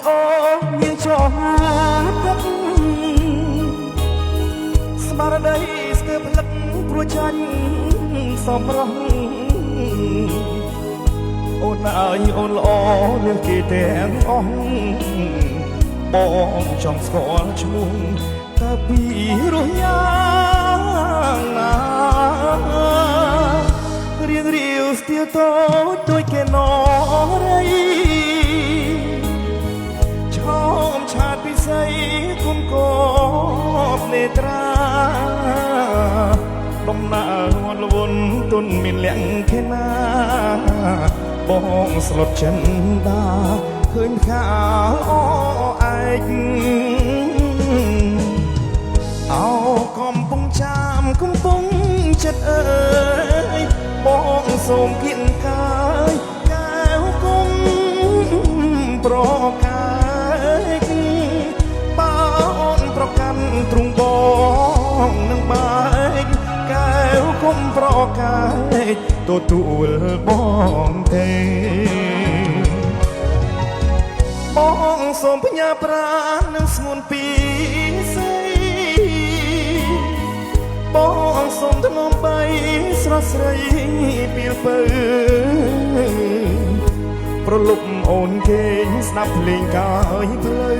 អូនមានចោលទឹកស្មារតីស្ទើរផ្លឹកព្រោះចាញ់សំរងអូនអើយអូនល្អលឿនគេទាំងអស់បងចង់ស្គាល់ឈ្មោះតើពីរស់យ៉ាងណារៀងរាវស្ទាវតូចដូចគេណរីឆោមឆាតពិសីគុំកបនេត្រាដំណើរវល់វន់ទុនមានលក្ខខណាបងស្លុតចិនដាឃើញខាអឯកអោកំពុងចាំកំពុងចិត្តអើយបងសូមគៀនកាយកែវគុំប្រកាយបើអូនប្រកាន់ទ្រង់បងនឹងបែកកែវគុំប្រកាយទទួលបងទេបងសូមផ្ញើប្រាណនឹងស្ងួនពីស្អីបងសូមធ្នមបីស្រស់ស្រីពីលពើប្រលប់អូនគេងស្ដាប់ភ្លេងកាយភ្លឺ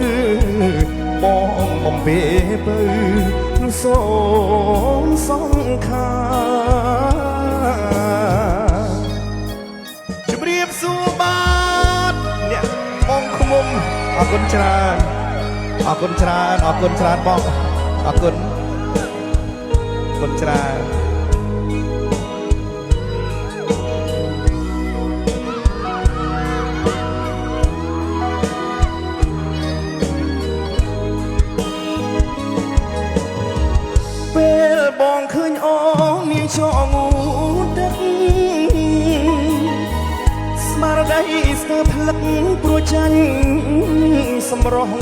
បងបំពេពើនោះសូមសង្ខាជម្រាបសួរបាទអ្នកបងឃ្មុំអរគុណច្រើនអរគុណច្រើនអរគុណច្រើនបងអរគុណច្រើនពេលបងឃើញអូនមានចងូទឹកស្មារតីស្ទើរផ្លឹកព្រោះចាញ់សម្រស់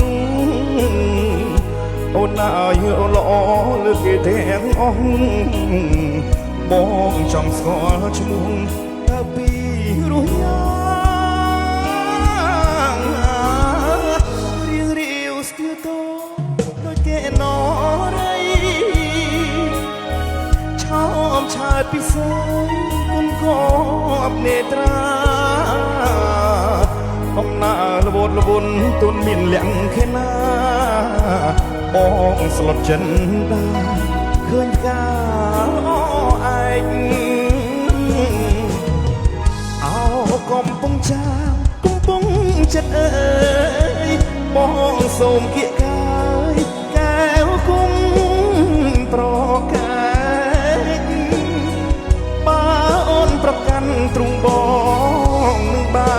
អូនអើយអូនល្អលើគេទាំងអស់បងចង់ស្គាល់ឈ្មោះតើពីរស់យ៉ាងរៀងរាវស្ទើរតូចដូចគេណរីឆោមឆើតពិសេសគុំកបនេត្រាដំណើរល្វត់ល្វន់ទុនមានលក្ខខណាបងស្លុតចិនដាឃើញកាអឯកអោកំពុងចាំកំពុងចិត្តអើយបងសូមគៀកកាយកែវគុំប្រកាយបើអូនប្រកាន់ទ្រង់បងនឹងបែ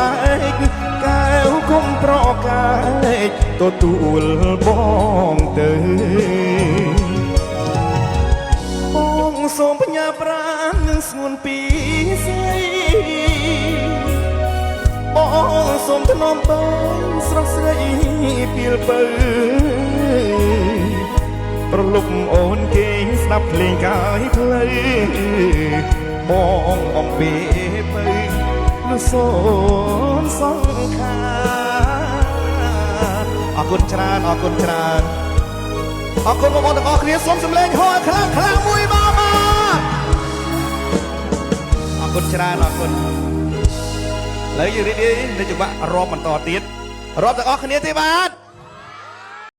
កកែវគុំប្រកាយទទួលបងទៅបងសូមផ្ញើប្រាណនឹងស្ងួនពីស្អីបងសូមធ្នមបីស្រស់ស្រីពីលពើប្រលប់អូនគេងស្ដាប់ភ្លេងកាយភ្លឺបងអំពីពើនោះសូមសង្ខាអរគុណច្រើនអរគុណច្រើនអរគុណបងប្អូនទាំងអស់គ្នាសូមសម្លេងហោខ្លាំងខ្លាំងមួយមកអរគុណច្រើនអរគុណឥឡូវយើងរៀបនៅចង្វាក់រាប់បន្តទៀតរាប់ទាំងអស់គ្នាទេបាទ